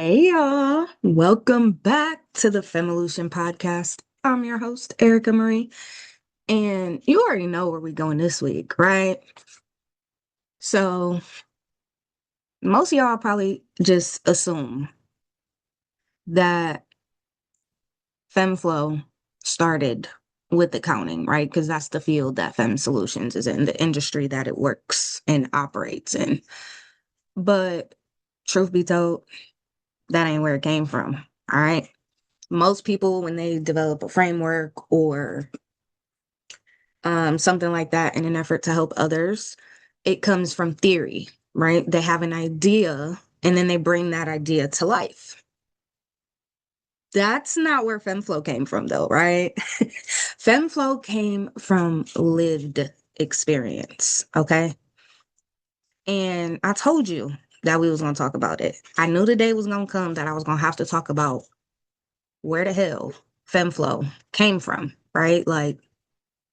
Hey y'all, welcome back to the Fevolution podcast. I'm your host, Erica Marie, and you already know where we're going this week, right? So, most of y'all probably just assume that FEMFlow started with accounting, right? Because that's the field that Fem Solutions is in, the industry that it works and operates in. But truth be told, that ain't where it came from, all right? Most people, when they develop a framework or something like that in an effort to help others, it comes from theory, right? They have an idea and then they bring that idea to life. That's not where FEMFlow came from, though, right? FEMFlow came from lived experience, okay? And I told you that we was going to talk about it. I knew the day was going to come that I was going to have to talk about where the hell FEMFlow came from, right? Like,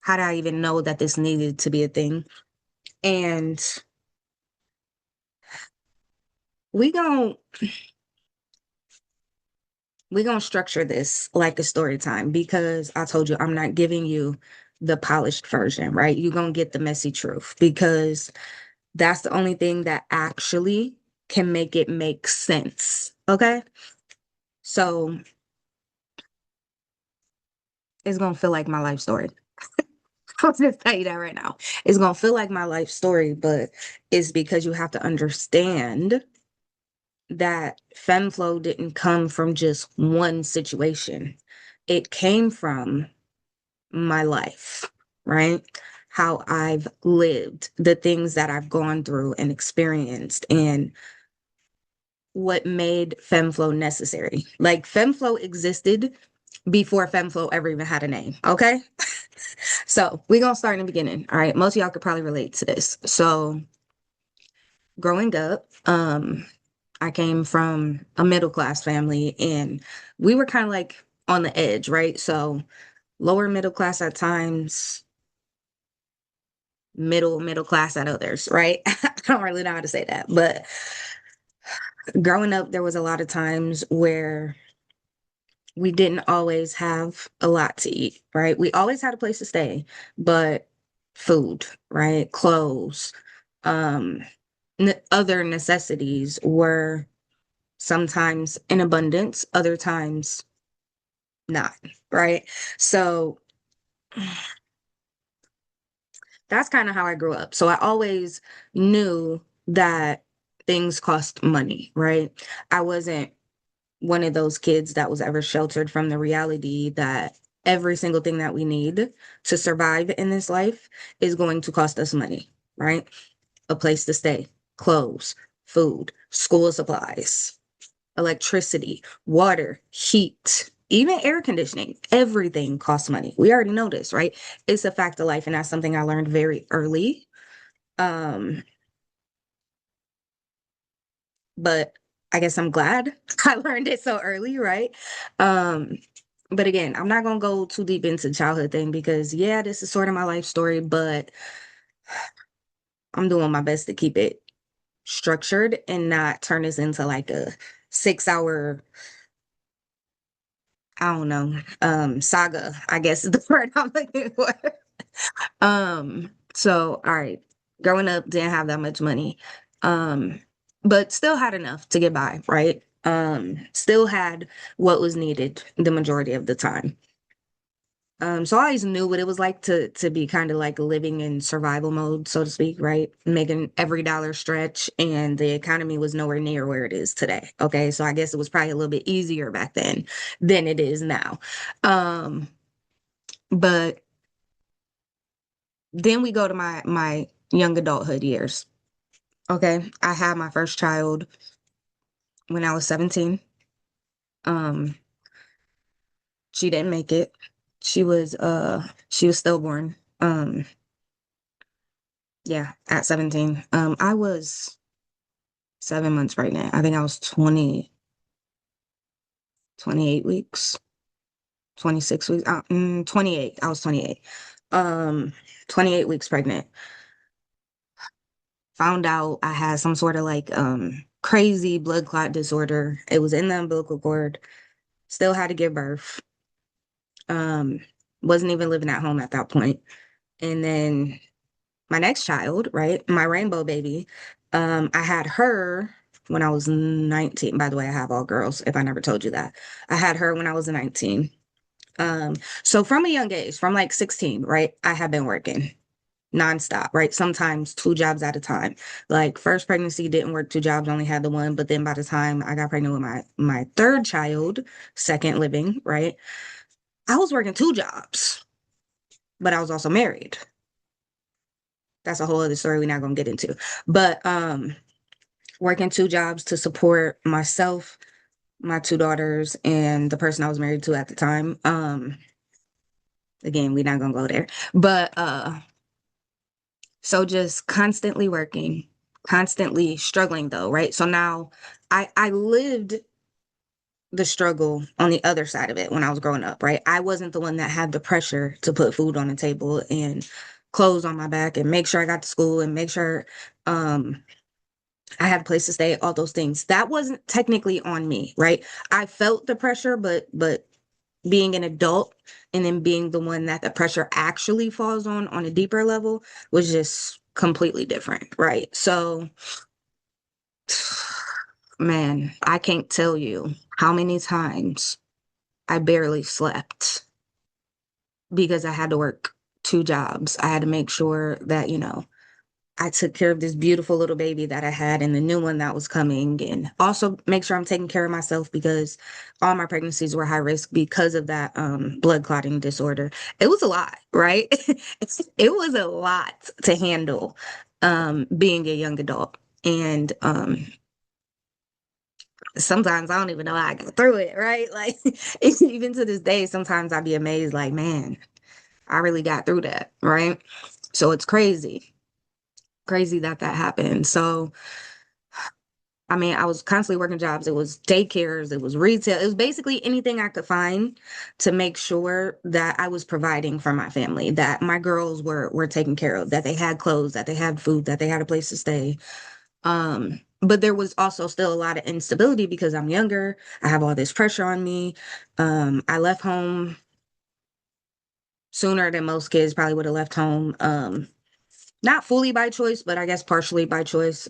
how did I even know that this needed to be a thing? And we gon' we gonna structure this like a story time because I told you I'm not giving you the polished version, right? You're gonna get the messy truth because that's the only thing that actually can make it make sense. Okay. So it's gonna feel like my life story. I'll just tell you that right now. It's gonna feel like my life story, but it's because you have to understand that FEMFlow didn't come from just one situation. It came from my life, right? How I've lived, the things that I've gone through and experienced, and what made FEMFlow necessary. Like FEMFlow existed before FEMFlow ever even had a name, okay? So we're gonna start in the beginning. All right. Most of y'all could probably relate to this. So growing up, I came from a middle class family and we were kind of like on the edge, right? So lower middle class at times, middle class at others, right? I don't really know how to say that, but growing up, there was a lot of times where we didn't always have a lot to eat, right? We always had a place to stay, but food, right? Clothes, um, other necessities were sometimes in abundance, other times not, right? So that's kind of how I grew up. So I always knew that things cost money, right? I wasn't one of those kids that was ever sheltered from the reality that every single thing that we need to survive in this life is going to cost us money, right? A place to stay, clothes, food, school supplies, electricity, water, heat, even air conditioning, everything costs money. We already know this, right? It's a fact of life, and that's something I learned very early. Um, but I guess I'm glad I learned it so early, right? Um, but again, I'm not gonna go too deep into the childhood thing because yeah, this is sort of my life story, but I'm doing my best to keep it structured and not turn this into like a 6 hour, I don't know, saga, I guess is the word I'm looking for. So all right, growing up, didn't have that much money. Um, but still had enough to get by, right? Still had what was needed the majority of the time. So I always knew what it was like to be kind of like living in survival mode, so to speak, right? Making every dollar stretch, and the economy was nowhere near where it is today. Okay, so I guess it was probably a little bit easier back then than it is now. Um, but then we go to my young adulthood years. Okay, I had my first child when I was 17. Um, she didn't make it. She was stillborn. Yeah, at 17. I was 7 months pregnant. I think I was 28 weeks, 26 weeks, 28. I was 28. Um, 28 weeks pregnant. Found out I had some sort of like crazy blood clot disorder. It was in the umbilical cord. Still had to give birth. Um, wasn't even living at home at that point. And then my next child, right, my rainbow baby, I had her when I was 19. By the way, I have all girls, if I never told you that. I had her when I was 19. Um, so from a young age, from like 16, right, I have been working nonstop, right? Sometimes two jobs at a time. Like first pregnancy didn't work two jobs, only had the one, but then by the time I got pregnant with my third child, second living, right? I was working two jobs, but I was also married. That's a whole other story we're not gonna get into. But working two jobs to support myself, my two daughters, and the person I was married to at the time. Again, we're not gonna go there. But so just constantly working, constantly struggling though, right? So now I lived the struggle on the other side of it when I was growing up, right? I wasn't the one that had the pressure to put food on the table and clothes on my back and make sure I got to school and make sure um I had a place to stay, all those things. That wasn't technically on me, right? I felt the pressure, but being an adult and then being the one that the pressure actually falls on a deeper level was just completely different, right? So, man, I can't tell you how many times I barely slept because I had to work two jobs. I had to make sure that, I took care of this beautiful little baby that I had and the new one that was coming, and also make sure I'm taking care of myself because all my pregnancies were high risk because of that blood clotting disorder. It was a lot, right? It was a lot to handle being a young adult. And sometimes I don't even know how I got through it, right? Like even to this day, sometimes I'd be amazed, like, man, I really got through that, right? So it's crazy that that happened. So I mean, I was constantly working jobs. It was daycares, it was retail, it was basically anything I could find to make sure that I was providing for my family, that my girls were taken care of, that they had clothes, that they had food, that they had a place to stay. But there was also still a lot of instability because I'm younger. I have all this pressure on me. I left home sooner than most kids probably would have left home. Not fully by choice, but I guess partially by choice.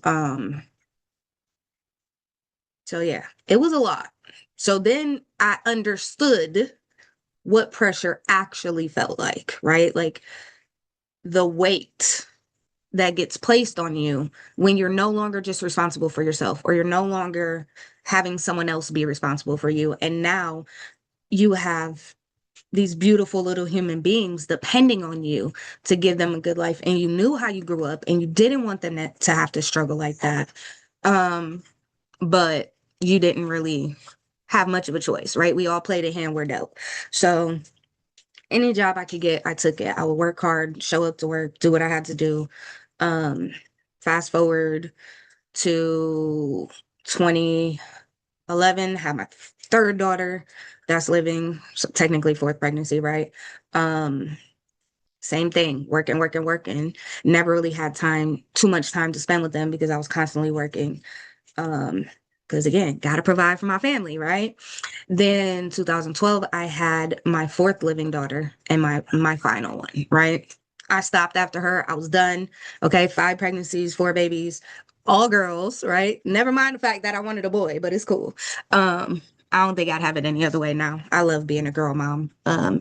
So yeah, it was a lot. So then I understood what pressure actually felt like, right? Like the weight that gets placed on you when you're no longer just responsible for yourself, or you're no longer having someone else be responsible for you. And now you have these beautiful little human beings depending on you to give them a good life. And you knew how you grew up and you didn't want them to have to struggle like that. Um, but you didn't really have much of a choice, right? We all played a hand we're dealt. So any job I could get, I took it. I would work hard, show up to work, do what I had to do. Um, Fast forward to 2011, had my third daughter that's living, so technically fourth pregnancy, right? Um, Same thing, working, working, working. Never really had too much time to spend with them because I was constantly working. Um, because again, gotta provide for my family, right? Then 2012, I had my fourth living daughter and my final one, right? I stopped after her. I was done. Okay, five pregnancies, four babies, all girls, right? Never mind the fact that I wanted a boy, but it's cool. I don't think I'd have it any other way now. I love being a girl mom,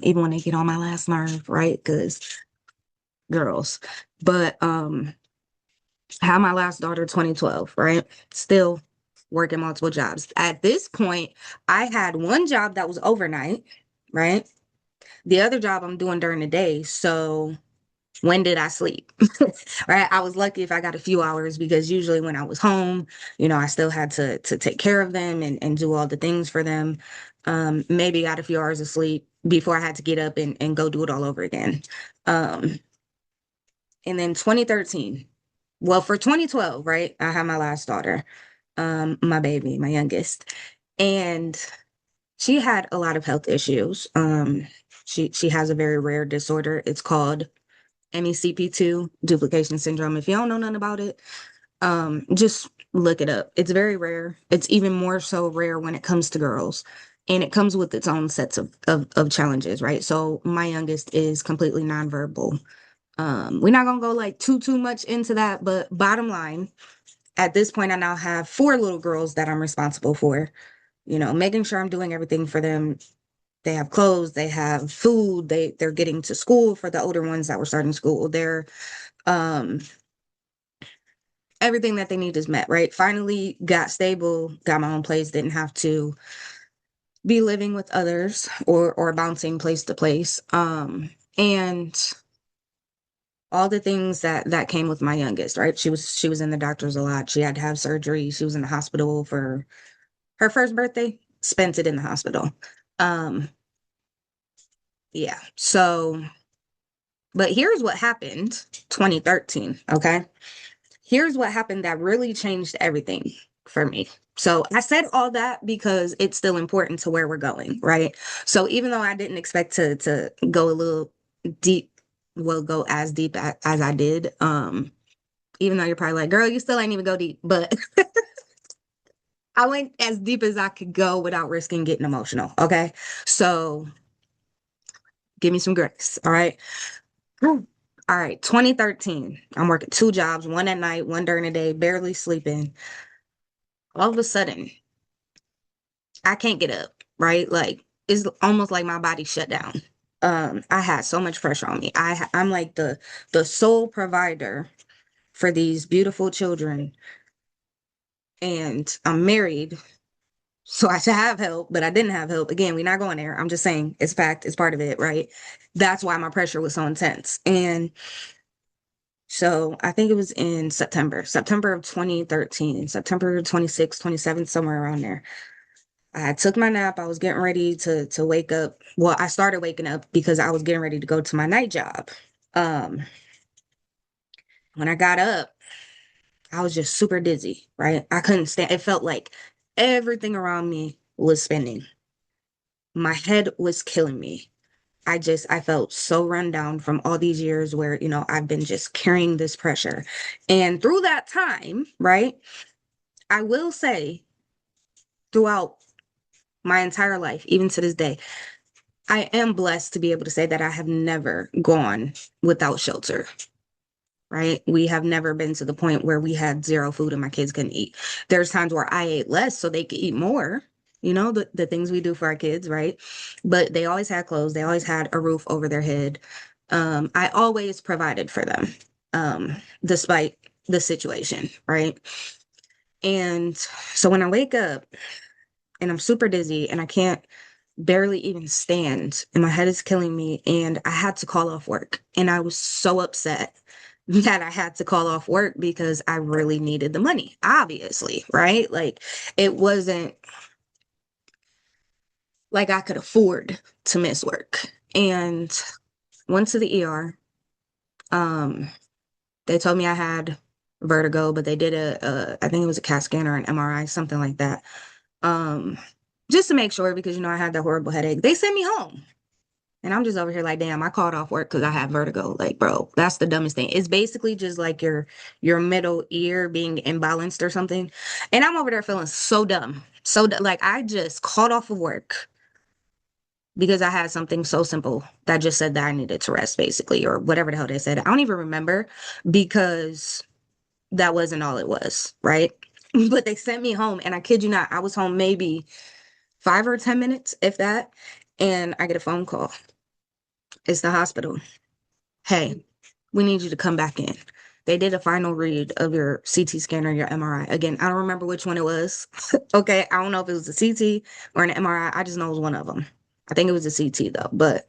even when they get on my last nerve, right? Because girls. But had my last daughter 2012, right? Still working multiple jobs. At this point, I had one job that was overnight, right? The other job I'm doing during the day. So when did I sleep? Right? I was lucky if I got a few hours because usually when I was home, I still had to take care of them and do all the things for them. Maybe got a few hours of sleep before I had to get up and go do it all over again. Um, and then 2013, well, for 2012, right? I had my last daughter, my baby, my youngest. And she had a lot of health issues. She has a very rare disorder. It's called MECP2 duplication syndrome. If you don't know nothing about it, Just look it up. It's very rare. It's even more so rare when it comes to girls. And it comes with its own sets of challenges, right? So my youngest is completely nonverbal. We're not gonna go like too much into that, but bottom line, at this point, I now have four little girls that I'm responsible for, making sure I'm doing everything for them. They have clothes, they have food, they're getting to school for the older ones that were starting school. They're um everything that they need is met, right? Finally got stable, got my own place, didn't have to be living with others or bouncing place to place. And all the things that came with my youngest, right? She was in the doctors a lot. She had to have surgery. She was in the hospital for her first birthday, spent it in the hospital. Um, yeah. So, but here's what happened 2013, okay? Here's what happened that really changed everything for me. So I said all that because it's still important to where we're going, right? So even though I didn't expect to go a little deep, well, go as deep as I did, even though you're probably like, girl, you still ain't even go deep, but I went as deep as I could go without risking getting emotional. Okay. So give me some grace. All right. All right. 2013. I'm working two jobs, one at night, one during the day, barely sleeping. All of a sudden, I can't get up, right? Like it's almost like my body shut down. I had so much pressure on me. I'm like the sole provider for these beautiful children, and I'm married. So I should have help, but I didn't have help. Again, we're not going there. I'm just saying it's fact, it's part of it, right? That's why my pressure was so intense. And so I think it was in September of 2013, September 26th, 27th, somewhere around there. I took my nap. I was getting ready to wake up. Well, I started waking up because I was getting ready to go to my night job. Um, when I got up, I was just super dizzy, right? I couldn't stand. It felt like everything around me was spinning. My head was killing me. I felt so run down from all these years where, I've been just carrying this pressure. And through that time, right, I will say throughout my entire life, even to this day, I am blessed to be able to say that I have never gone without shelter, right? We have never been to the point where we had zero food and my kids couldn't eat. There's times where I ate less so they could eat more, the things we do for our kids, right? But they always had clothes, they always had a roof over their head. I always provided for them, despite the situation, right? And so when I wake up and I'm super dizzy and I can't barely even stand and my head is killing me and I had to call off work and I was so upset that I had to call off work because I really needed the money, obviously, right? Like it wasn't like I could afford to miss work. And went to the ER. Um, they told me I had vertigo, but they did I think it was a CAT scan or an MRI, something like that. Um, just to make sure because I had that horrible headache. They sent me home. And I'm just over here like, damn, I called off work because I had vertigo. Like, bro, that's the dumbest thing. It's basically just like your middle ear being imbalanced or something. And I'm over there feeling so dumb. Like I just called off of work because I had something so simple that just said that I needed to rest, basically, or whatever the hell they said. I don't even remember because that wasn't all it was, right? But they sent me home, and I kid you not, I was home maybe 5 or 10 minutes, if that, and I get a phone call. It's the hospital. Hey, we need you to come back in. They did a final read of your CT scan or your MRI. Again, I don't remember which one it was. Okay, I don't know if it was a CT or an MRI. I just know it was one of them. I think it was a CT though, but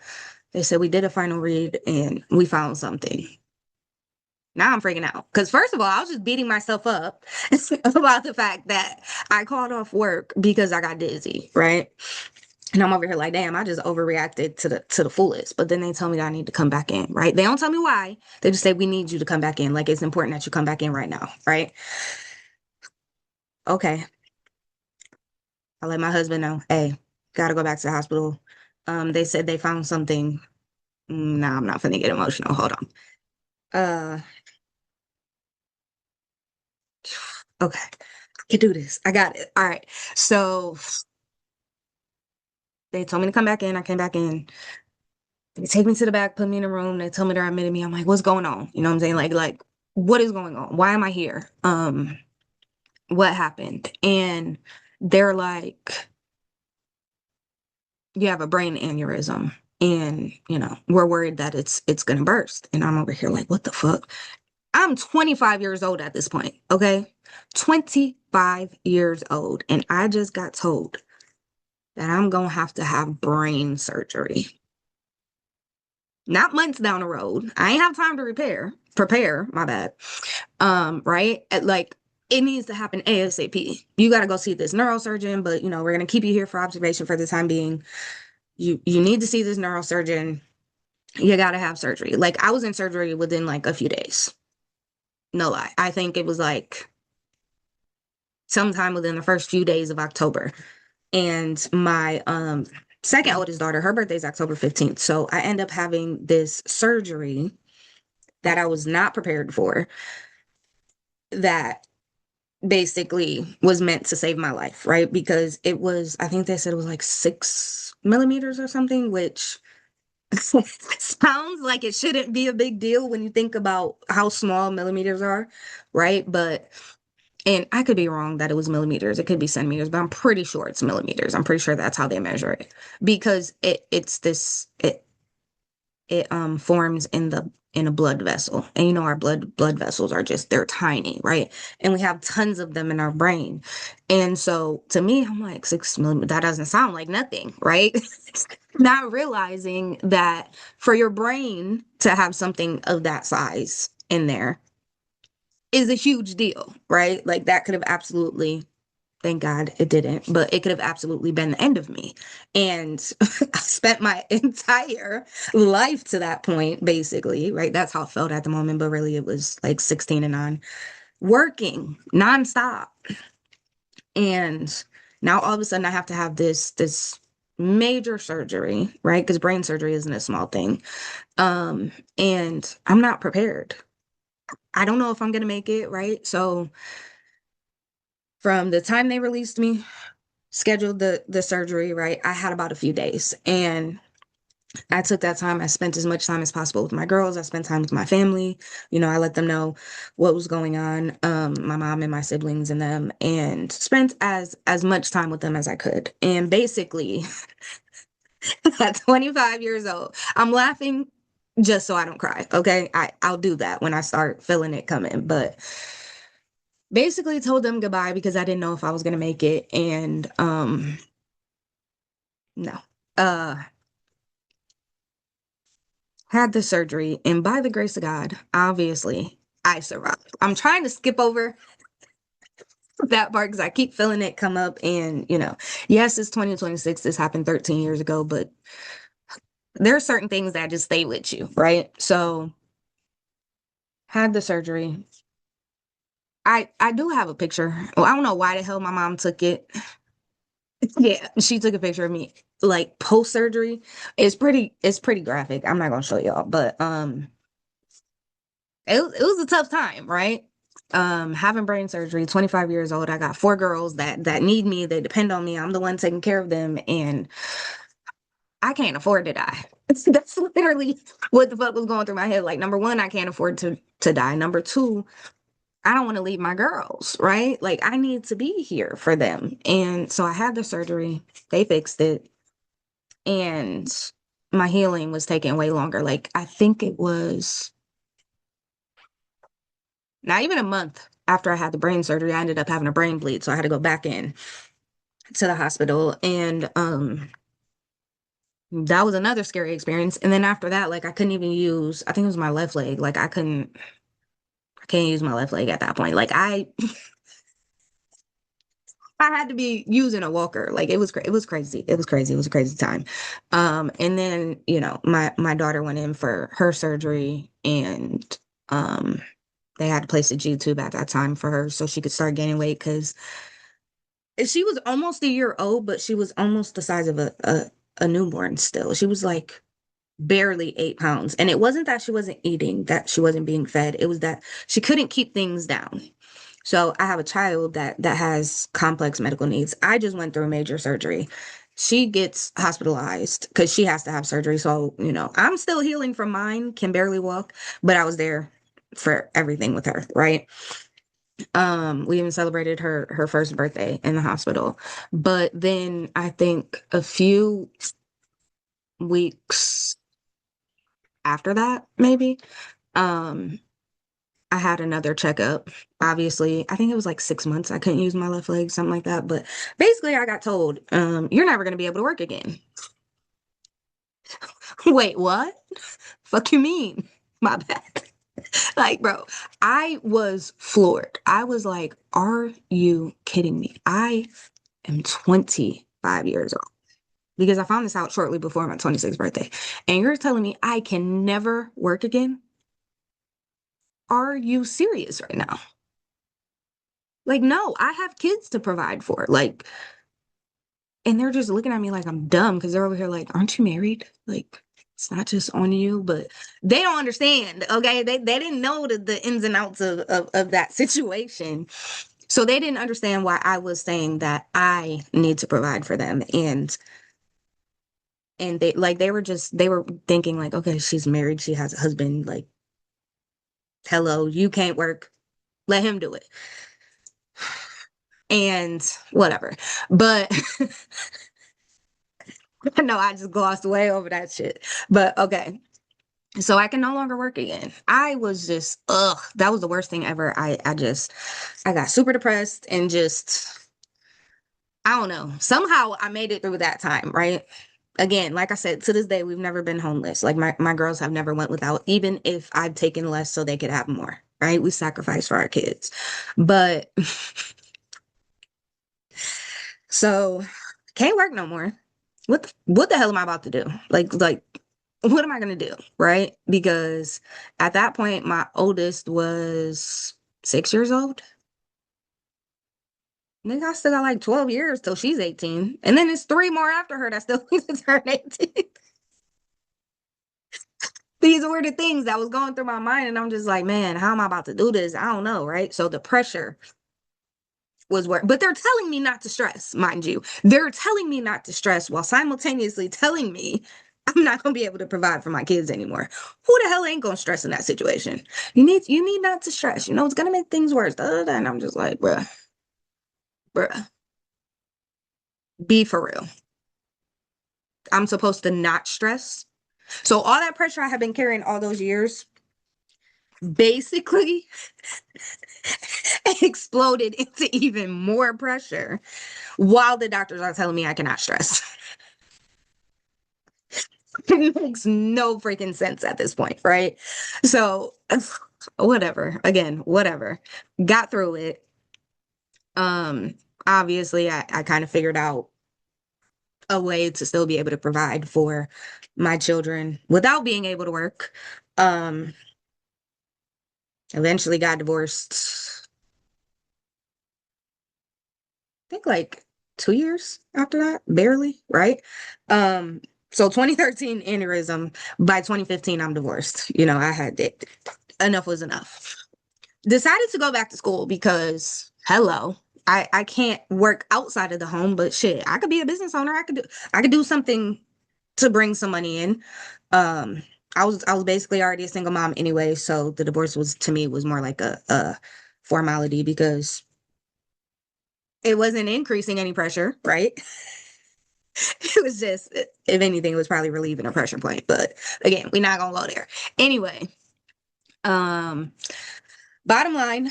they said we did a final read and we found something. Now I'm freaking out because first of all, I was just beating myself up about the fact that I called off work because I got dizzy, right? And I'm over here like, damn, I just overreacted to the fullest. But then they tell me that I need to come back in, right? They don't tell me why. They just say we need you to come back in. Like it's important that you come back in right now, right? Okay. I let my husband know, hey, gotta go back to the hospital. They said they found something. Nah, I'm not finna get emotional. Hold on. Uh Okay, I can do this. I got it. All right. So they told me to come back in. I came back in. They take me to the back, put me in a room. They tell me they're admitting me. I'm like, what's going on? You know what I'm saying? Like, what is going on? Why am I here? What happened? And they're like, you have a brain aneurysm. And, we're worried that it's gonna burst. And I'm over here like, what the fuck? I'm 25 years old at this point, okay? 25 years old. And I just got told that I'm gonna have to have brain surgery. Not months down the road. I ain't have time to prepare, my bad. Right? Like it needs to happen ASAP. You gotta go see this neurosurgeon, but we're gonna keep you here for observation for the time being. You need to see this neurosurgeon. You gotta have surgery. Like I was in surgery within like a few days. No lie. I think it was like sometime within the first few days of October. And my second oldest daughter, her birthday is October 15th. So I end up having this surgery that I was not prepared for that basically was meant to save my life, right? Because it was, I think they said it was like 6 millimeters or something, which sounds like it shouldn't be a big deal when you think about how small millimeters are, right? But and I could be wrong that it was millimeters. It could be centimeters, but I'm pretty sure it's millimeters. I'm pretty sure that's how they measure it because it forms in a blood vessel. And our blood vessels are just they're tiny, right? And we have tons of them in our brain. And so to me, I'm like 6 millimeters, that doesn't sound like nothing, right? Not realizing that for your brain to have something of that size in there is a huge deal, right? Like that could have absolutely, thank God it didn't, but it could have absolutely been the end of me. And I spent my entire life to that point, basically, right? That's how it felt at the moment, but really it was like 16 and on, working nonstop. And now all of a sudden I have to have this major surgery, right? Because brain surgery isn't a small thing. And I'm not prepared. I don't know if I'm gonna make it, right? So from the time they released me, scheduled the surgery, right? I had about a few days and I took that time. I spent as much time as possible with my girls. I spent time with my family. I let them know what was going on, my mom and my siblings and them, and spent as much time with them as I could. And basically, at 25 years old, I'm laughing just so I don't cry. Okay. I'll do that when I start feeling it coming. But basically told them goodbye because I didn't know if I was gonna make it. And no. Uh had the surgery, and by the grace of God, obviously I survived. I'm trying to skip over that part because I keep feeling it come up. And, yes, it's 2026. This happened 13 years ago, but there are certain things that just stay with you, right? So, had the surgery. I do have a picture. Well, I don't know why the hell my mom took it. Yeah, she took a picture of me like post surgery. It's pretty graphic. I'm not gonna show y'all, but it was a tough time, right? Having brain surgery, 25 years old. I got four girls that need me. They depend on me. I'm the one taking care of them, and I can't afford to die. That's literally what the fuck was going through my head. Like, number one, I can't afford to die. Number two, I don't want to leave my girls, right? Like, I need to be here for them. And so I had the surgery. They fixed it, and my healing was taking way longer. Like, I think it was not even a month after I had the brain surgery, I ended up having a brain bleed. So I had to go back in to the hospital. And that was another scary experience. And then after that, like I couldn't even use, I think it was my left leg. Like I can't use my left leg at that point. Like I had to be using a walker. Like it was crazy. It was crazy. It was a crazy time. And then, my daughter went in for her surgery, and um they had to place a G tube at that time for her so she could start gaining weight because she was almost a year old, but she was almost the size of a newborn still. She was like barely 8 pounds. And it wasn't that she wasn't eating, that she wasn't being fed. It was that she couldn't keep things down. So I have a child that has complex medical needs. I just went through major surgery. She gets hospitalized because she has to have surgery. So, I'm still healing from mine, can barely walk, but I was there for everything with her, right? We even celebrated her first birthday in the hospital. But then I think a few weeks after that, maybe, um, I had another checkup. Obviously, I think it was like 6 months. I couldn't use my left leg, something like that. But basically, I got told, you're never going to be able to work again. Wait, what? Fuck you mean? My bad. Like, bro, I was floored. I was like, are you kidding me? I am 25 years old because I found this out shortly before my 26th birthday. And you're telling me I can never work again? Are you serious right now? Like, no, I have kids to provide for. Like, and they're just looking at me like I'm dumb because they're over here like, aren't you married? Like, it's not just on you, but they don't understand. Okay. They didn't know the ins and outs of that situation. So they didn't understand why I was saying that I need to provide for them. And they were thinking like, okay, she's married, she has a husband, like, hello, you can't work, let him do it. And whatever. But no, I just glossed way over that shit. But okay. So I can no longer work again. I was just, ugh, that was the worst thing ever. I got super depressed and just, I don't know. Somehow I made it through that time, right? Again, like I said, to this day, we've never been homeless. Like my girls have never went without, even if I've taken less so they could have more, right? We sacrifice for our kids. But so can't work no more. What the hell am I about to do? Like what am I gonna do? Right? Because at that point, my oldest was 6 years old. Nigga, I still got like 12 years till she's 18. And then it's three more after her that still needs to turn 18. These were the things that was going through my mind. And I'm just like, man, how am I about to do this? I don't know. Right. So the pressure was where, but they're telling me not to stress, mind you. They're telling me not to stress while simultaneously telling me I'm not gonna be able to provide for my kids anymore. Who the hell ain't gonna stress in that situation? You need not to stress. It's gonna make things worse. Da, da, da. And I'm just like, bruh, be for real. I'm supposed to not stress. So all that pressure I have been carrying all those years basically exploded into even more pressure while the doctors are telling me I cannot stress. It makes no freaking sense at this point, right? So, whatever. Again, whatever. Got through it. Um, Obviously, I kind of figured out a way to still be able to provide for my children without being able to work. Um, Eventually got divorced, I think like 2 years after that, barely, right? Um, so 2013 aneurysm, by 2015, I'm divorced. I had it. Enough was enough. Decided to go back to school because hello, I can't work outside of the home, but shit, I could be a business owner. I could do something to bring some money in. Um, I was basically already a single mom anyway, so the divorce was to me was more like a formality because it wasn't increasing any pressure, right? It was just, if anything, it was probably relieving a pressure point. But again, we're not gonna go there. Anyway, um, bottom line,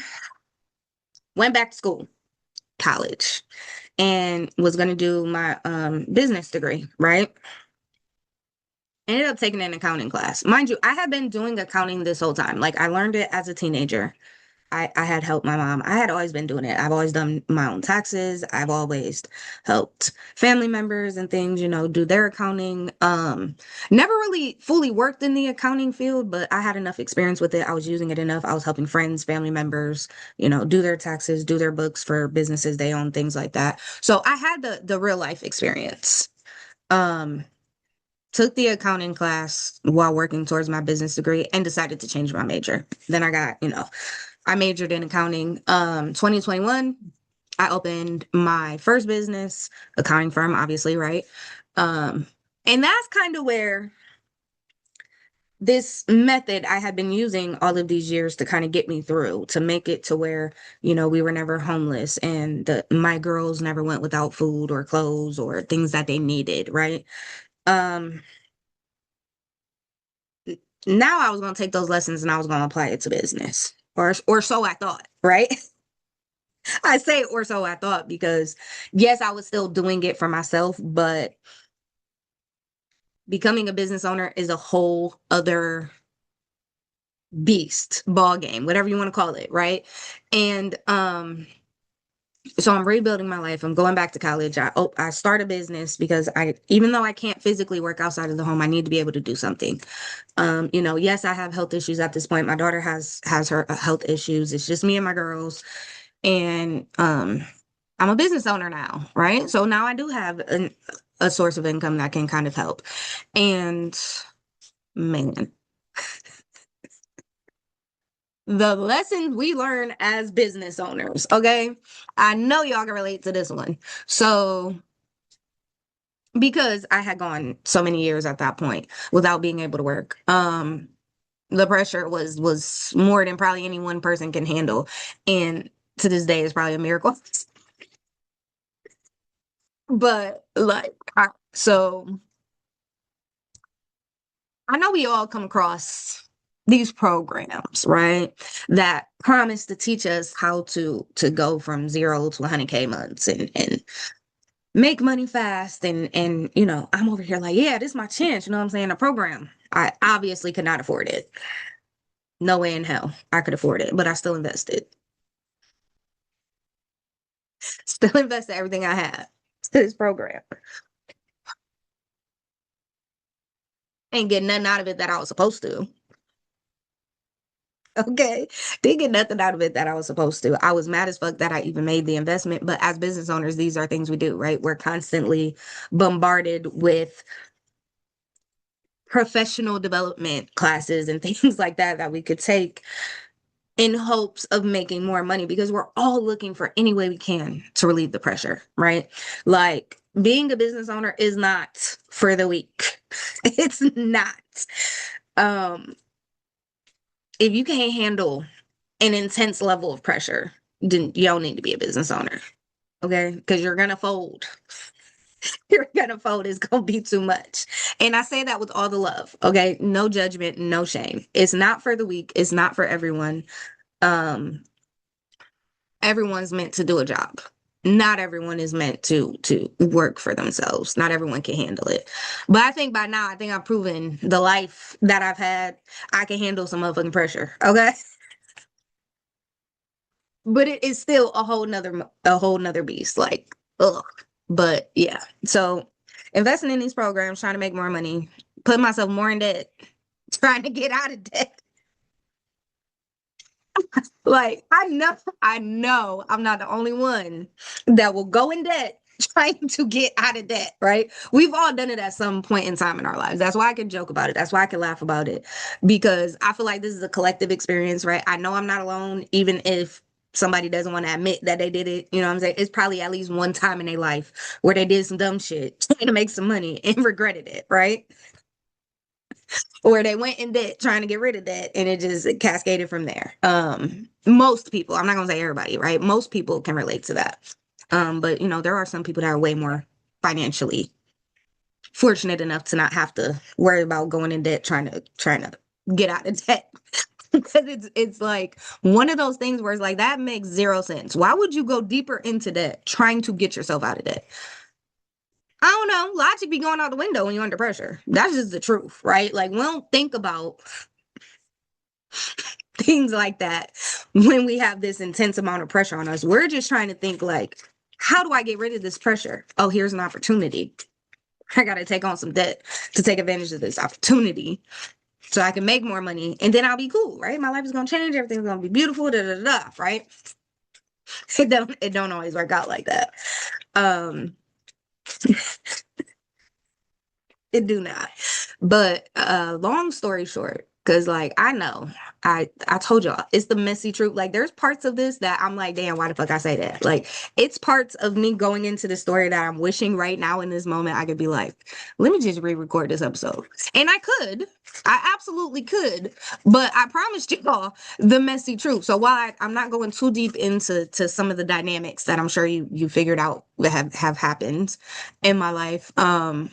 went back to school, college, and was gonna do my business degree, right? Ended up taking an accounting class. Mind you, I had been doing accounting this whole time. Like I learned it as a teenager. I had helped my mom. I had always been doing it. I've always done my own taxes. I've always helped family members and things, do their accounting. Never really fully worked in the accounting field, but I had enough experience with it. I was using it enough. I was helping friends, family members, do their taxes, do their books for businesses they own, things like that. So I had the real life experience. Um, Took the accounting class while working towards my business degree and decided to change my major. Then I got, I majored in accounting. 2021, I opened my first business, accounting firm, obviously, right? Um, and that's kind of where this method I had been using all of these years to kind of get me through, to make it to where, we were never homeless and my girls never went without food or clothes or things that they needed, right? Um, Now I was going to take those lessons and I was going to apply it to business, or so I thought, right? I say or so I thought because yes, I was still doing it for myself, but becoming a business owner is a whole other beast, ball game, whatever you want to call it, right? And so I'm rebuilding my life. I'm going back to college. I start a business because even though I can't physically work outside of the home, I need to be able to do something. Yes, I have health issues at this point. My daughter has her health issues. It's just me and my girls. And I'm a business owner now, right? So now I do have a source of income that can kind of help. And man, the lessons we learn as business owners, okay? I know y'all can relate to this one. So, because I had gone so many years at that point without being able to work, the pressure was more than probably any one person can handle. And to this day, it's probably a miracle. But like, so I know we all come across these programs, right? That promise to teach us how to go from 0 to 100K months and make money fast. And I'm over here like, yeah, this is my chance. You know what I'm saying? A program. I obviously could not afford it. No way in hell I could afford it, but I still invested. Still invested everything I had to this program. Ain't getting nothing out of it that I was supposed to. Okay. Didn't get nothing out of it that I was supposed to. I was mad as fuck that I even made the investment. But as business owners, these are things we do, right? We're constantly bombarded with professional development classes and things like that we could take in hopes of making more money because we're all looking for any way we can to relieve the pressure, right? Like being a business owner is not for the weak. It's not. Um, if you can't handle an intense level of pressure, then you don't need to be a business owner. Okay. Because you're going to fold. You're going to fold. It's going to be too much. And I say that with all the love. Okay. No judgment, no shame. It's not for the weak. It's not for everyone. Um, Everyone's meant to do a job. Not everyone is meant to work for themselves. Not everyone can handle it. But I think by now, I think I've proven the life that I've had, I can handle some motherfucking pressure. Okay. But it is still a whole nother beast. Like, ugh. But yeah. So investing in these programs, trying to make more money, putting myself more in debt, trying to get out of debt. Like, I know I'm not the only one that will go in debt trying to get out of debt, right? We've all done it at some point in time in our lives. That's why I can joke about it. That's why I can laugh about it because I feel like this is a collective experience, right? I know I'm not alone, even if somebody doesn't want to admit that they did it. You know what I'm saying? It's probably at least one time in their life where they did some dumb shit trying to make some money and regretted it, right? Or they went in debt trying to get rid of that and it just cascaded from there. Most people, I'm not gonna say everybody, right? Most people can relate to that. But there are some people that are way more financially fortunate enough to not have to worry about going in debt trying to get out of debt. Because it's like one of those things where it's like that makes zero sense. Why would you go deeper into debt trying to get yourself out of debt? I don't know. Logic be going out the window when you're under pressure. That's just the truth, right? Like we don't think about things like that when we have this intense amount of pressure on us. We're just trying to think like, how do I get rid of this pressure? Oh, here's an opportunity. I got to take on some debt to take advantage of this opportunity so I can make more money and then I'll be cool, right? My life is going to change. Everything's going to be beautiful, da, da, da, right? It don't always work out like that. Um, it do not. But long story short, Cause like I know, I told y'all it's the messy truth. Like there's parts of this that I'm like, damn, why the fuck I say that? Like it's parts of me going into the story that I'm wishing right now in this moment I could be like, let me just re-record this episode. And I could. I absolutely could. But I promised y'all the messy truth. So while I'm not going too deep into some of the dynamics that I'm sure you figured out that have happened in my life, I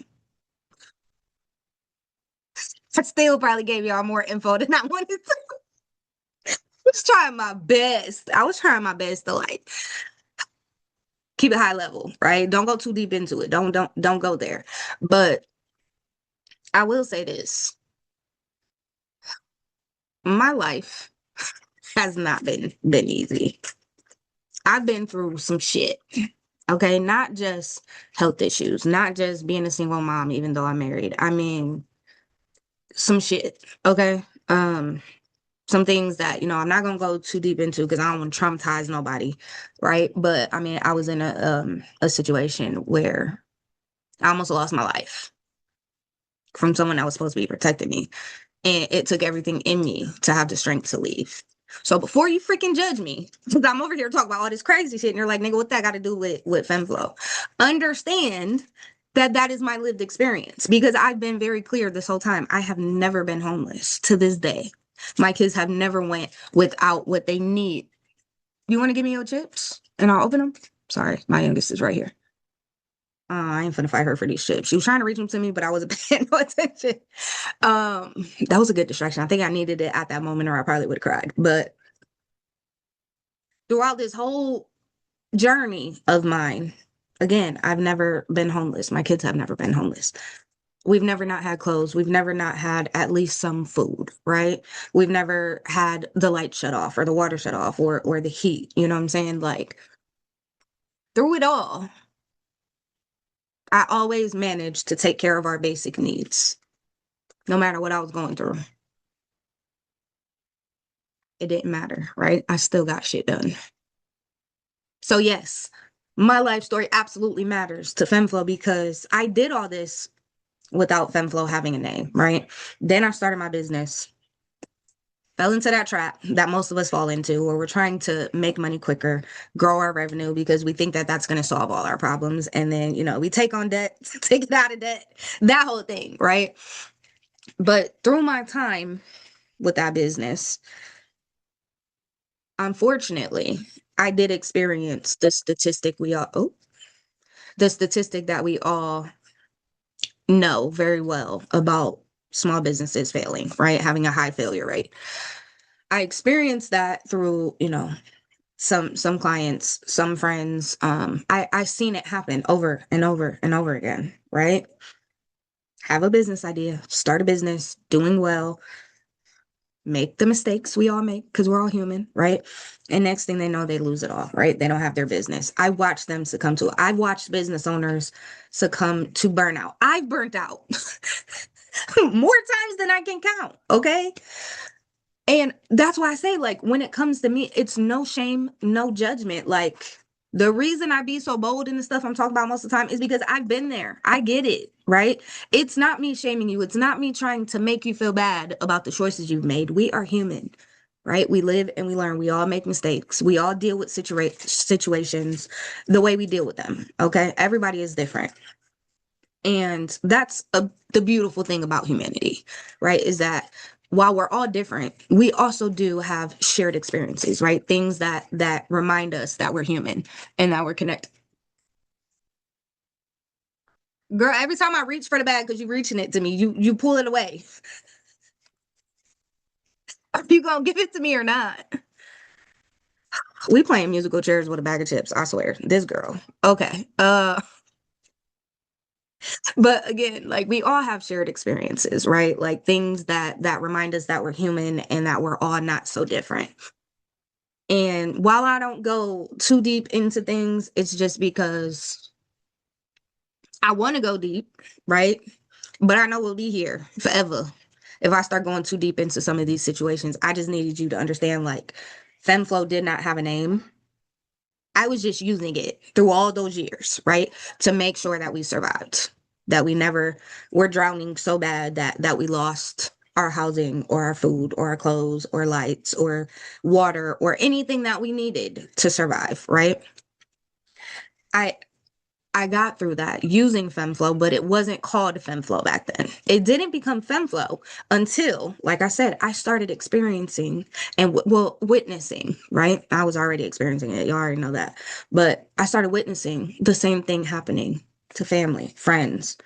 still probably gave y'all more info than I wanted to. Was trying my best. I was trying my best to like keep it high level, right? Don't go too deep into it. Don't go there. But I will say this. My life has not been easy. I've been through some shit. Okay, not just health issues, not just being a single mom even though I'm married. I mean some shit, okay? Some things that I'm not gonna go too deep into because I don't want to traumatize nobody, right? But I mean, I was in a situation where I almost lost my life from someone that was supposed to be protecting me, and it took everything in me to have the strength to leave. So before you freaking judge me, because I'm over here talking about all this crazy shit, and you're like, nigga, what that got to do with FEMFlow? Understand that that is my lived experience because I've been very clear this whole time. I have never been homeless to this day. My kids have never went without what they need. You want to give me your chips and I'll open them? Sorry, my youngest is right here. I ain't finna fight her for these chips. She was trying to reach them to me, but I wasn't paying no attention. That was a good distraction. I think I needed it at that moment, or I probably would have cried. But throughout this whole journey of mine, again, I've never been homeless. My kids have never been homeless. We've never not had clothes. We've never not had at least some food, right? We've never had the light shut off or the water shut off or the heat. You know what I'm saying? Like through it all, I always managed to take care of our basic needs, no matter what I was going through. It didn't matter, right? I still got shit done. So yes, my life story absolutely matters to FEMFlow because I did all this without FEMFlow having a name, right? Then I started my business, fell into that trap that most of us fall into where we're trying to make money quicker, grow our revenue because we think that that's going to solve all our problems. And then, we take on debt, take it out of debt, that whole thing, right? But through my time with that business, unfortunately, I did experience the statistic that we all know very well about small businesses failing, right? Having a high failure rate. I experienced that through, some clients, some friends. I've seen it happen over and over and over again, right? Have a business idea, start a business, doing well, make the mistakes we all make because we're all human, right? And next thing they know, they lose it all, right? They don't have their business. I watched them succumb to it. I've watched business owners succumb to burnout. I've burnt out more times than I can count, okay? And that's why I say, like, when it comes to me, it's no shame, no judgment. Like, the reason I be so bold in the stuff I'm talking about most of the time is because I've been there. I get it, right? It's not me shaming you. It's not me trying to make you feel bad about the choices you've made. We are human, right? We live and we learn. We all make mistakes. We all deal with situations the way we deal with them, okay? Everybody is different. And that's the beautiful thing about humanity, right? Is that while we're all different, we also do have shared experiences, right? Things that remind us that we're human and that we're connected. Girl, every time I reach for the bag because you're reaching it to me, you pull it away. Are you gonna give it to me or not? We playing musical chairs with a bag of chips, I swear. This girl. Okay. But again, like we all have shared experiences, right? Like things that remind us that we're human and that we're all not so different. And while I don't go too deep into things, it's just because I want to go deep, right? But I know we'll be here forever if I start going too deep into some of these situations. I just needed you to understand like FEMFlow did not have a name. I was just using it through all those years, right? To make sure that we survived, that we never were drowning so bad that we lost our housing or our food or our clothes or lights or water or anything that we needed to survive, right? I I got through that using FEMFlow, but it wasn't called FEMFlow back then. It didn't become FEMFlow until, like I said, I started experiencing and well, witnessing, right? I was already experiencing it. You already know that. But I started witnessing the same thing happening to family, friends,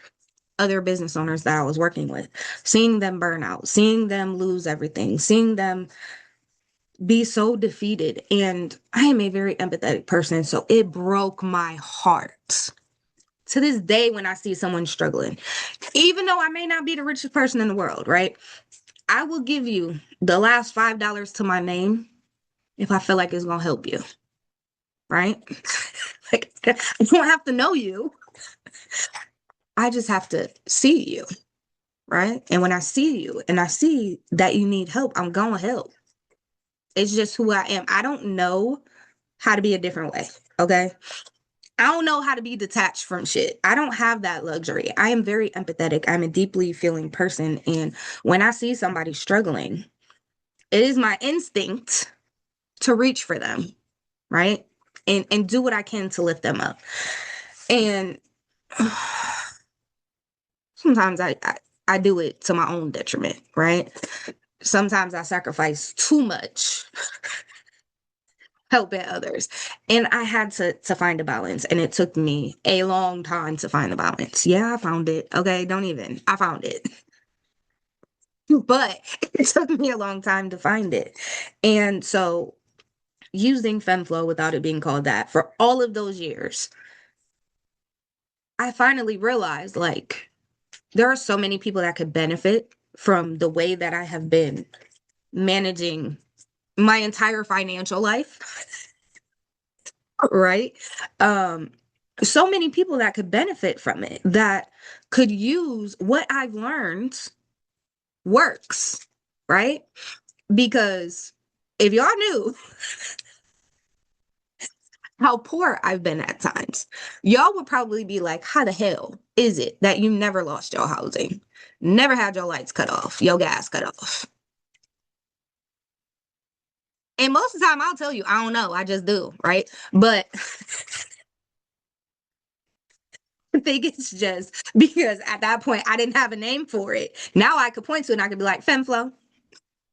other business owners that I was working with, seeing them burn out, seeing them lose everything, seeing them be so defeated. And I am a very empathetic person, so it broke my heart to this day when I see someone struggling. Even though I may not be the richest person in the world, right? I will give you the last $5 to my name if I feel like it's gonna help you, right? Like I don't have to know you. I just have to see you, right? And when I see you and I see that you need help, I'm gonna help. It's just who I am. I don't know how to be a different way. Okay. I don't know how to be detached from shit. I don't have that luxury. I am very empathetic. I'm a deeply feeling person. And when I see somebody struggling, it is my instinct to reach for them, right? And do what I can to lift them up. And sometimes I do it to my own detriment, right? Sometimes I sacrifice too much helping others. And I had to find a balance. And it took me a long time to find the balance. Yeah, I found it. Okay, don't even. I found it. But it took me a long time to find it. And so using FEMFlow without it being called that for all of those years, I finally realized like there are so many people that could benefit from the way that I have been managing my entire financial life, right? Um, so many people that could benefit from it that could use what I've learned works, right? Because if y'all knew how poor I've been at times, y'all would probably be like, how the hell is it that you never lost your housing, never had your lights cut off, your gas cut off? And most of the time, I'll tell you, I don't know. I just do, right? But I think it's just because at that point, I didn't have a name for it. Now I could point to it and I could be like, FEMFlow,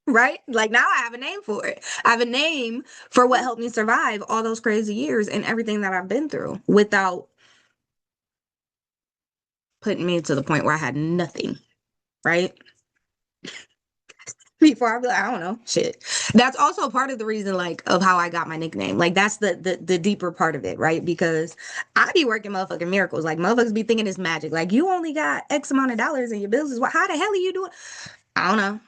right? Like now I have a name for it. I have a name for what helped me survive all those crazy years and everything that I've been through without putting me to the point where I had nothing, right? Before I'd be like, I don't know, shit. That's also part of the reason, like, of how I got my nickname. Like, that's the deeper part of it, right? Because I be working motherfucking miracles. Like, motherfuckers be thinking it's magic. Like, you only got X amount of dollars in your bills. Is what? How the hell are you doing? I don't know.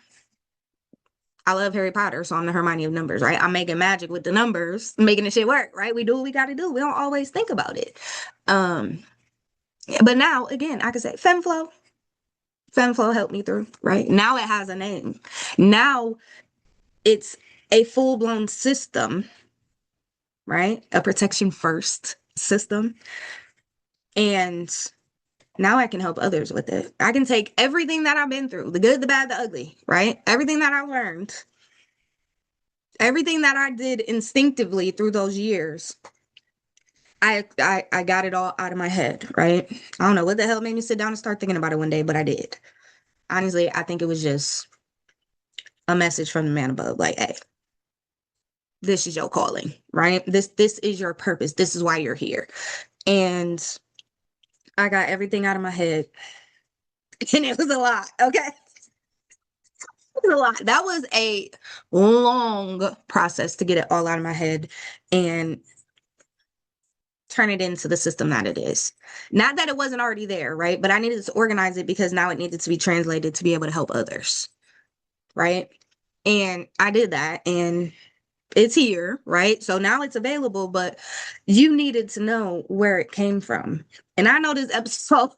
I love Harry Potter, so I'm the Hermione of numbers, right? I'm making magic with the numbers, making the shit work, right? We do what we got to do. We don't always think about it. Um, but now again, I can say FEMFlow. FEMFlow helped me through, right? Now it has a name. Now it's a full-blown system, right? A protection first system. And now I can help others with it. I can take everything that I've been through, the good, the bad, the ugly, right? Everything that I learned, everything that I did instinctively through those years. I got it all out of my head, right? I don't know what the hell made me sit down and start thinking about it one day, but I did. Honestly, I think it was just a message from the man above, like, hey, this is your calling, right? This is your purpose. This is why you're here. And I got everything out of my head. And it was a lot. Okay. It was a lot. That was a long process to get it all out of my head and turn it into the system that it is. Not that it wasn't already there, right? But I needed to organize it because now it needed to be translated to be able to help others, right? And I did that and it's here, right? So now it's available, but you needed to know where it came from. And I know this episode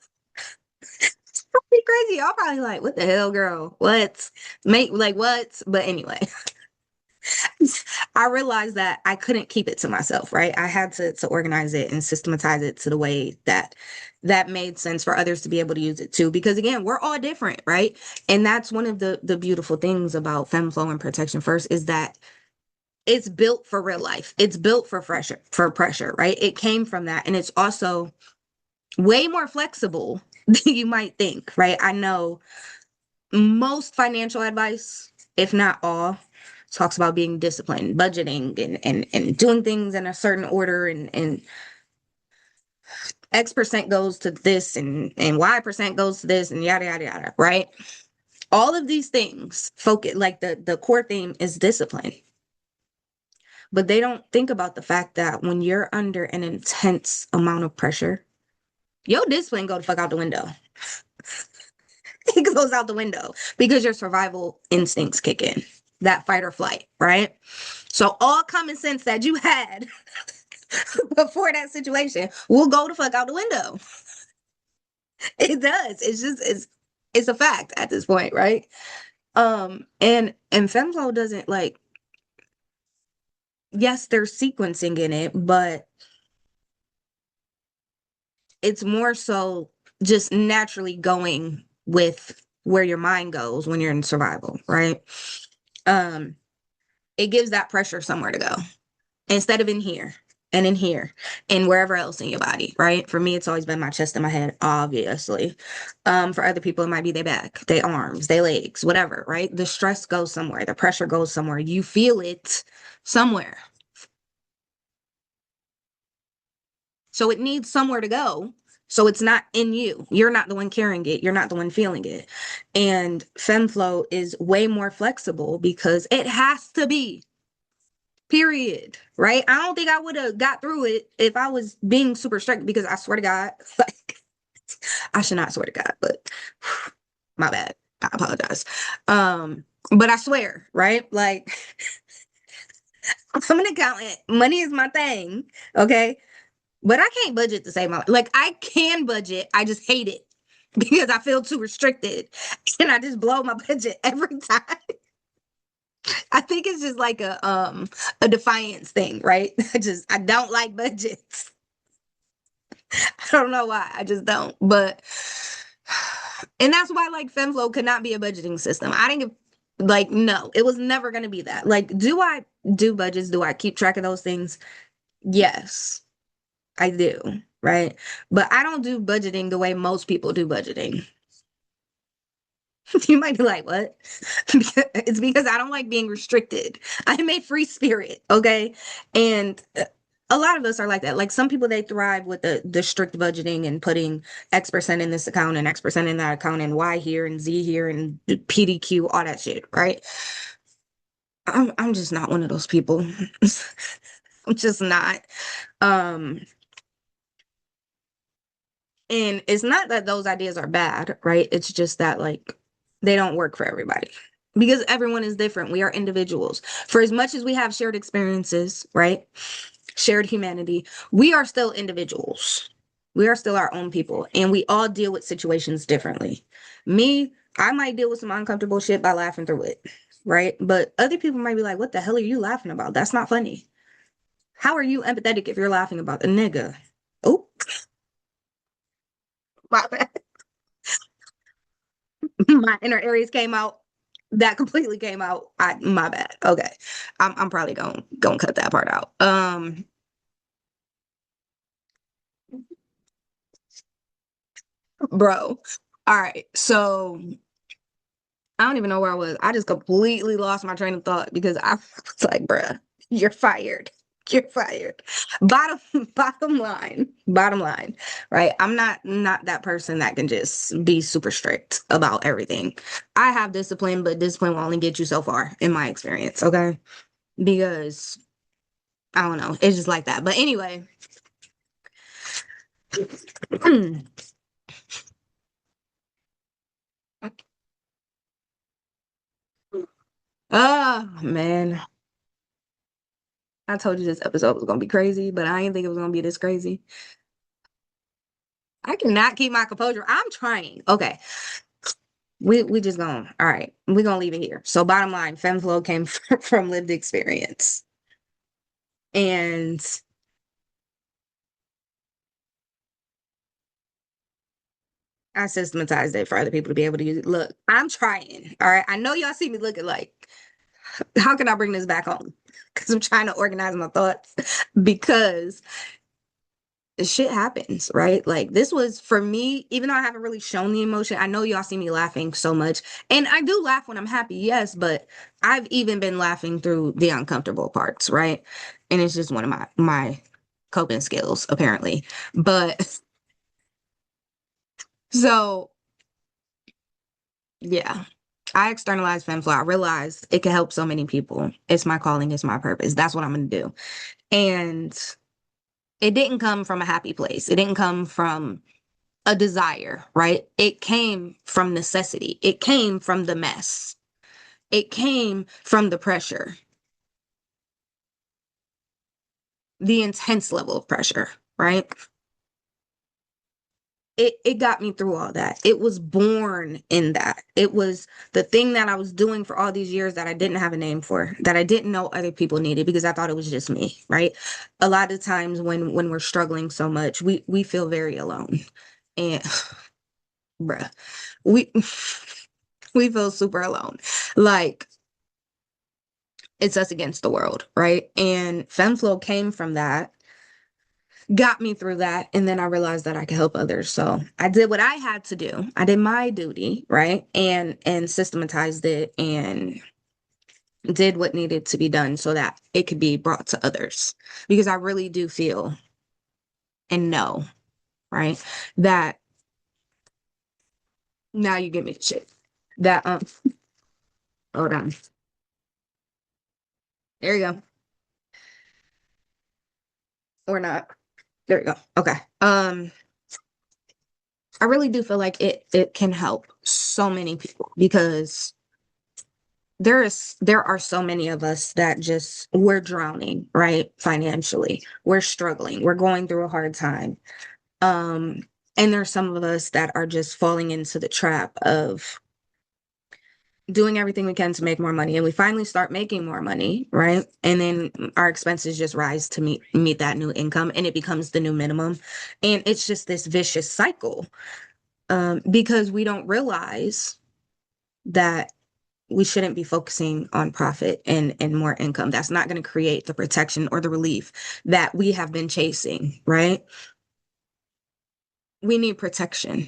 be crazy. Y'all probably like, what the hell, girl? What? Make like what? But anyway, I realized that I couldn't keep it to myself, right? I had to organize it and systematize it to the way that made sense for others to be able to use it too. Because again, we're all different, right? And that's one of the beautiful things about FEMFlow and Protection First is that it's built for real life. It's built for pressure, right? It came from that. And it's also way more flexible than you might think, right? I know most financial advice, if not all, talks about being disciplined, budgeting, and doing things in a certain order, and X percent goes to this, and Y percent goes to this, and yada yada yada, right? All of these things focus, like the core theme is discipline, but they don't think about the fact that when you're under an intense amount of pressure, your discipline go the fuck out the window. It goes out the window because your survival instincts kick in, that fight or flight, right? So all common sense that you had before that situation will go the fuck out the window. It does. It's a fact at this point, right? And FEMFlow doesn't like, yes, there's sequencing in it, but it's more so just naturally going with where your mind goes when you're in survival, right? Um, it gives that pressure somewhere to go instead of in here and in here and wherever else in your body, right? For me, it's always been my chest and my head, obviously. For other people, it might be their back, their arms, their legs, whatever, right? The stress goes somewhere, the pressure goes somewhere. You feel it somewhere. So it needs somewhere to go. So it's not in you. You're not the one carrying it. You're not the one feeling it. And FEMFlow is way more flexible because it has to be. Period. Right? I don't think I would have got through it if I was being super strict because I swear to God, like I should not swear to God, but my bad. I apologize. But I swear, right? Like I'm an accountant. Money is my thing. Okay. But I can't budget to save my life. Like I can budget. I just hate it because I feel too restricted. And I just blow my budget every time. I think it's just like a defiance thing, right? I don't like budgets. I don't know why. I just don't. But and that's why like FEMFlow could not be a budgeting system. I didn't give like no, it was never gonna be that. Like, do I do budgets? Do I keep track of those things? Yes, I do, right? But I don't do budgeting the way most people do budgeting. You might be like, what? It's because I don't like being restricted. I'm a free spirit, okay? And a lot of us are like that. Like some people, they thrive with the strict budgeting and putting X percent in this account and X percent in that account and Y here and Z here and PDQ, all that shit, right? I'm just not one of those people. I'm just not. Um, And it's not that those ideas are bad, right? It's just that like they don't work for everybody because everyone is different. We are individuals. For as much as we have shared experiences, right? Shared humanity, we are still individuals. We are still our own people and we all deal with situations differently. Me, I might deal with some uncomfortable shit by laughing through it, right? But other people might be like, what the hell are you laughing about? That's not funny. How are you empathetic if you're laughing about the nigga? Oh, my bad. My inner Aries came out. That completely came out. My bad. Okay. I'm probably gonna cut that part out. Bro. All right. So I don't even know where I was. I just completely lost my train of thought because I was like, bruh, you're fired. You're fired. Bottom bottom line, right? I'm not that person that can just be super strict about everything. I have discipline, but discipline will only get you so far in my experience, okay? Because I don't know, it's just like that. But anyway, oh man, I told you this episode was gonna be crazy, but I didn't think it was gonna be this crazy. I cannot keep my composure. I'm trying. Okay. We just gonna, all right, we're gonna leave it here. So bottom line, FEMFlow came from lived experience. And I systematized it for other people to be able to use it. Look, I'm trying. All right. I know y'all see me looking like, how can I bring this back home? Because I'm trying to organize my thoughts because shit happens, right? Like this was for me, even though I haven't really shown the emotion, I know y'all see me laughing so much. And I do laugh when I'm happy, yes, but I've even been laughing through the uncomfortable parts, right? And it's just one of my coping skills, apparently. But so yeah. I externalized FEMFlow. I realized it can help so many people. It's my calling, it's my purpose. That's what I'm gonna do. And it didn't come from a happy place. It didn't come from a desire, right? It came from necessity. It came from the mess. It came from the pressure, the intense level of pressure, right? It got me through all that. It was born in that. It was the thing that I was doing for all these years that I didn't have a name for, that I didn't know other people needed because I thought it was just me, right? A lot of times when we're struggling so much, we feel very alone. And bruh, we we feel super alone. Like it's us against the world, right? And FemFlow came from that, got me through that, and then I realized that I could help others. So I did what I had to do. I did my duty, right? And systematized it and did what needed to be done so that it could be brought to others. Because I really do feel and know, right? That now you give me the shit. That hold on. There you go. Or not. There you go. Okay. I really do feel like it can help so many people because there are so many of us that just we're drowning, right? Financially. We're struggling. We're going through a hard time. Um and there's some of us that are just falling into the trap of doing everything we can to make more money and we finally start making more money, right? And then our expenses just rise to meet that new income and it becomes the new minimum. And it's just this vicious cycle because we don't realize that we shouldn't be focusing on profit and more income. That's not going to create the protection or the relief that we have been chasing, right? We need protection.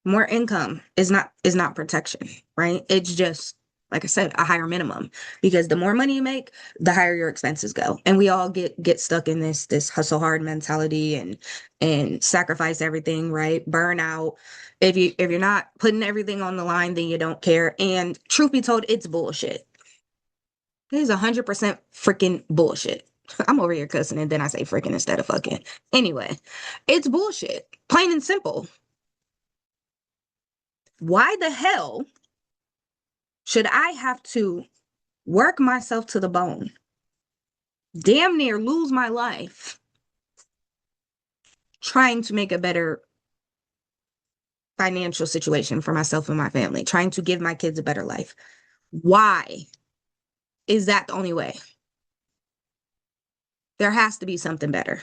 More income is not protection, right? It's just like I said, a higher minimum because the more money you make, the higher your expenses go. And we all get stuck in this hustle hard mentality and sacrifice everything, right? Burnout. If you're not putting everything on the line, then you don't care. And truth be told, it's bullshit. It is 100% freaking bullshit. I'm over here cussing and then I say freaking instead of fucking. Anyway, it's bullshit. Plain and simple. Why the hell should I have to work myself to the bone, damn near lose my life trying to make a better financial situation for myself and my family, trying to give my kids a better life? Why is that the only way? There has to be something better.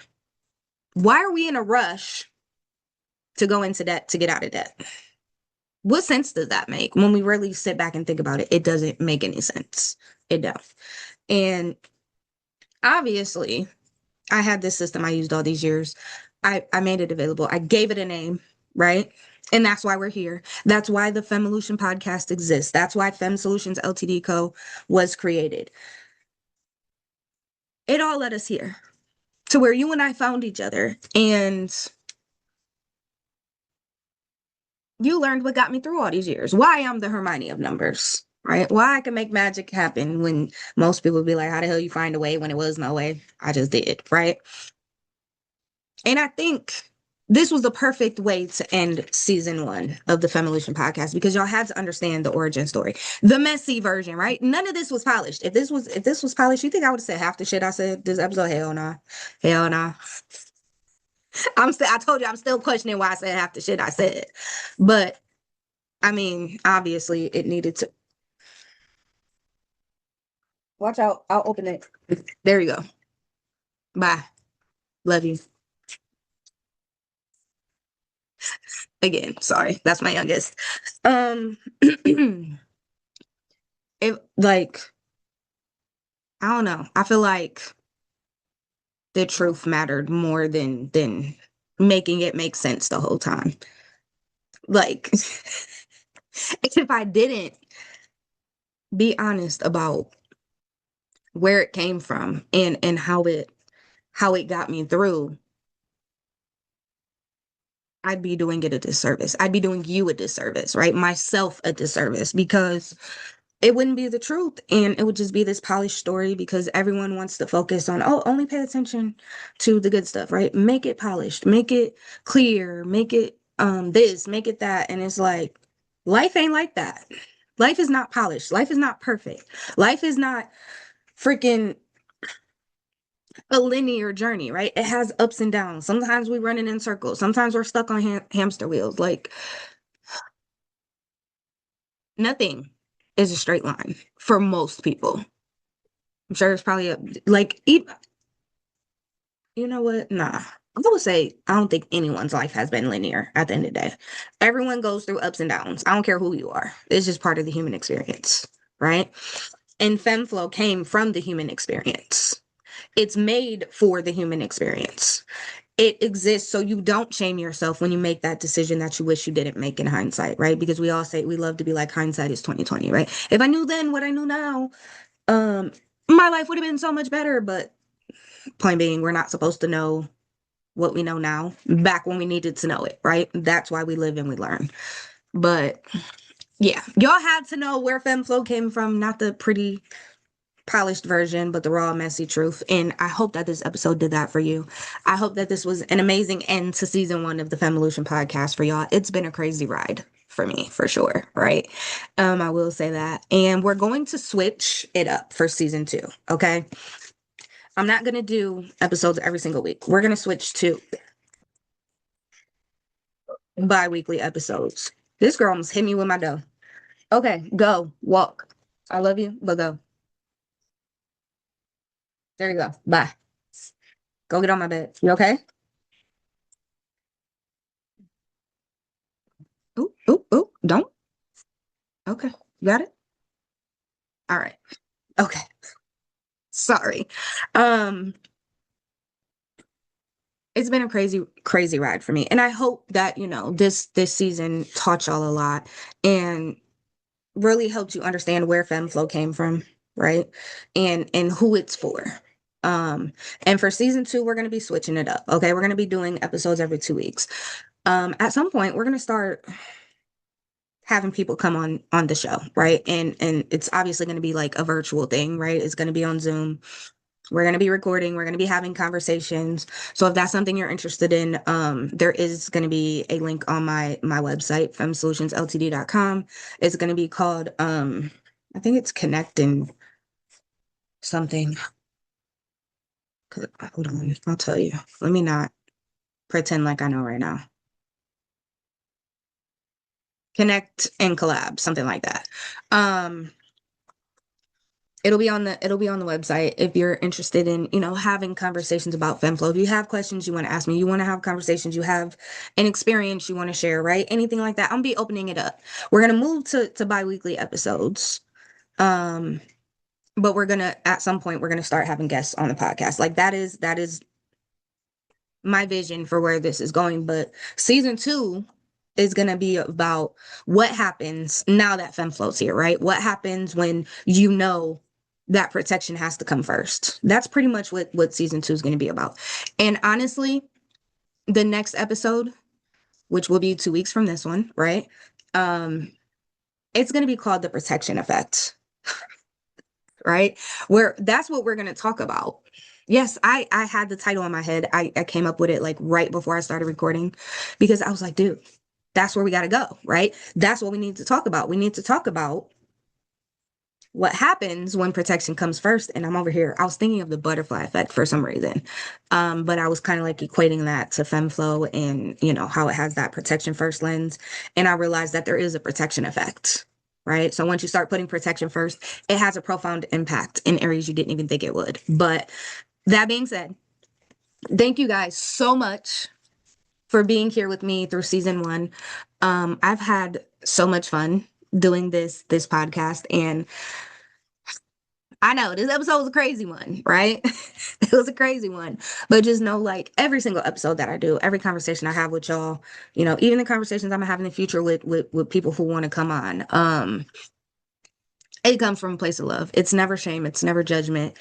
Why are we in a rush to go into debt to get out of debt? What sense does that make? When we really sit back and think about it, it doesn't make any sense. It don't. And obviously, I had this system I used all these years. I made it available. I gave it a name, right? And that's why we're here. That's why the Femolution podcast exists. That's why Fem Solutions Ltd Co. was created. It all led us here to where you and I found each other. And you learned what got me through all these years. Why I'm the Hermione of numbers, right? Why I can make magic happen when most people be like, how the hell you find a way when it was no way? I just did, right? And I think this was the perfect way to end season 1 of the Femolution podcast because y'all had to understand the origin story, the messy version, right? None of this was polished. If this was polished, you think I would have said half the shit I said this episode? Hell nah, hell nah. I told you I'm still questioning why I said half the shit I said, but I mean, obviously it needed to. Watch out. I'll open it. There you go. Bye. Love you. Again, sorry. That's my youngest. It like I don't know. I feel like the truth mattered more than making it make sense the whole time. Like if I didn't be honest about where it came from and how it got me through, I'd be doing it a disservice. I'd be doing you a disservice, right? Myself a disservice because it wouldn't be the truth and it would just be this polished story because everyone wants to focus on, oh, only pay attention to the good stuff, right? Make it polished, make it clear, make it this, make it that. And it's like life ain't like that. Life is not polished. Life is not perfect. Life is not freaking a linear journey, right? It has ups and downs. Sometimes we running in circles. Sometimes we're stuck on hamster wheels. Like nothing is a straight line for most people. I'm sure it's probably like you know what? Nah. I would say I don't think anyone's life has been linear at the end of the day. Everyone goes through ups and downs. I don't care who you are. It's just part of the human experience, right? And FEMFlow came from the human experience. It's made for the human experience. It exists so you don't shame yourself when you make that decision that you wish you didn't make in hindsight, right? Because we all say we love to be like hindsight is 2020, right? If I knew then what I knew now, um, my life would have been so much better. But point being, we're not supposed to know what we know now back when we needed to know it, right? That's why we live and we learn. But yeah, y'all had to know where FemFlow came from, not the pretty polished version, but the raw, messy truth. And I hope that this episode did that for you. I hope that this was an amazing end to season 1 of the Femolution podcast for y'all. It's been a crazy ride for me, for sure, right? I will say that. And we're going to switch it up for season 2, okay? I'm not going to do episodes every single week. We're going to switch to bi-weekly episodes. This girl almost hit me with my dough. Okay, go, walk. I love you, but go. There you go. Bye. Go get on my bed. You okay? Ooh, ooh, ooh. Don't. Okay. You got it? All right. Okay. Sorry. Um, it's been a crazy, crazy ride for me. And I hope that, this season taught y'all a lot and really helped you understand where FemFlow came from, right? And who it's for. Um, and for season 2, we're gonna be switching it up. Okay. We're gonna be doing episodes every 2 weeks. At some point, we're gonna start having people come on the show, right? And it's obviously going to be like a virtual thing, right? It's going to be on Zoom. We're going to be recording, we're going to be having conversations. So if that's something you're interested in, there is going to be a link on my website, femsolutionsltd.com. It's going to be called I think it's connecting something. Hold on, I'll tell you. Let me not pretend like I know right now. Connect and collab, something like that. Um it'll be on the website if you're interested in, having conversations about FemFlow. If you have questions you want to ask me, you want to have conversations, you have an experience you want to share, right? Anything like that, I'm gonna be opening it up. We're gonna move to bi-weekly episodes. Um, but we're gonna at some point we're gonna start having guests on the podcast. Like that is my vision for where this is going. But season 2 is going to be about what happens now that FemFlow's here, right? What happens when that protection has to come first. That's pretty much what season 2 is going to be about. And honestly, the next episode, which will be 2 weeks from this one, right? It's going to be called the protection effect, right? Where that's what we're going to talk about. Yes, I had the title in my head. I came up with it like right before I started recording because I was like, dude, that's where we got to go, right? That's what we need to talk about. We need to talk about what happens when protection comes first, and I'm over here, I was thinking of the butterfly effect for some reason. But I was kind of like equating that to FEMFlow and, how it has that protection first lens. And I realized that there is a protection effect, right? So once you start putting protection first, it has a profound impact in areas you didn't even think it would. But that being said, thank you guys so much for being here with me through season one. I've had so much fun doing this podcast, and I know this episode was a crazy one, right? It was a crazy one. But just know, like, every single episode that I do, every conversation I have with y'all, even the conversations I'm gonna have in the future with people who want to come on, it comes from a place of love. It's never shame, it's never judgment.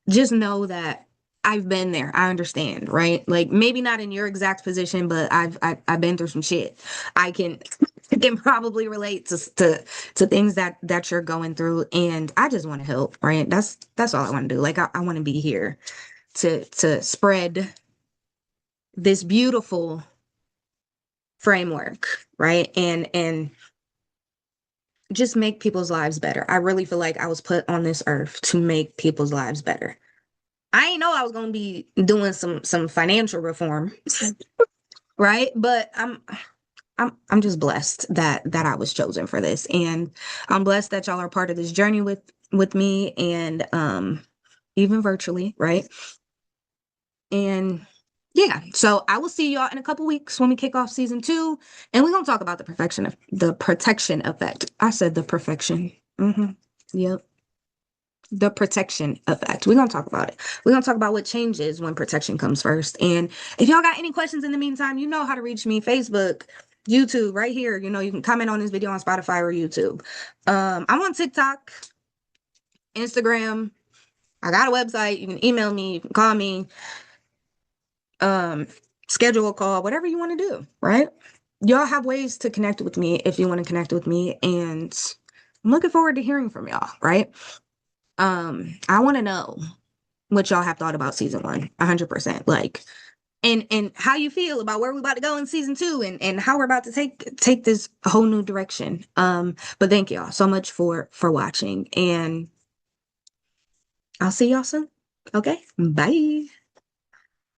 Just know that I've been there. I understand, right? Like, maybe not in your exact position, but I've been through some shit. I can can probably relate to things that you're going through, and I just want to help, right? That's all I want to do. Like, I want to be here to spread this beautiful framework, right? And just make people's lives better. I really feel like I was put on this earth to make people's lives better. I ain't know I was gonna be doing some financial reform, right? But I'm just blessed that I was chosen for this, and I'm blessed that y'all are part of this journey with me, and even virtually, right? And yeah, so I will see y'all in a couple weeks when we kick off season two, and we're gonna talk about the protection effect. I said the perfection. Yep. The protection effect. We're gonna talk about it. We're gonna talk about what changes when protection comes first. And if y'all got any questions in the meantime, you know how to reach me. Facebook, YouTube, right here. You can comment on this video on Spotify or YouTube. I'm on TikTok, Instagram. I got a website. You can email me, you can call me, um, schedule a call, whatever you want to do, right? Y'all have ways to connect with me if you want to connect with me. And I'm looking forward to hearing from y'all, right? I want to know what y'all have thought about season one, 100%. Like, and how you feel about where we're about to go in season two, and how we're about to take this whole new direction. But thank y'all so much for watching, and I'll see y'all soon. Okay, bye.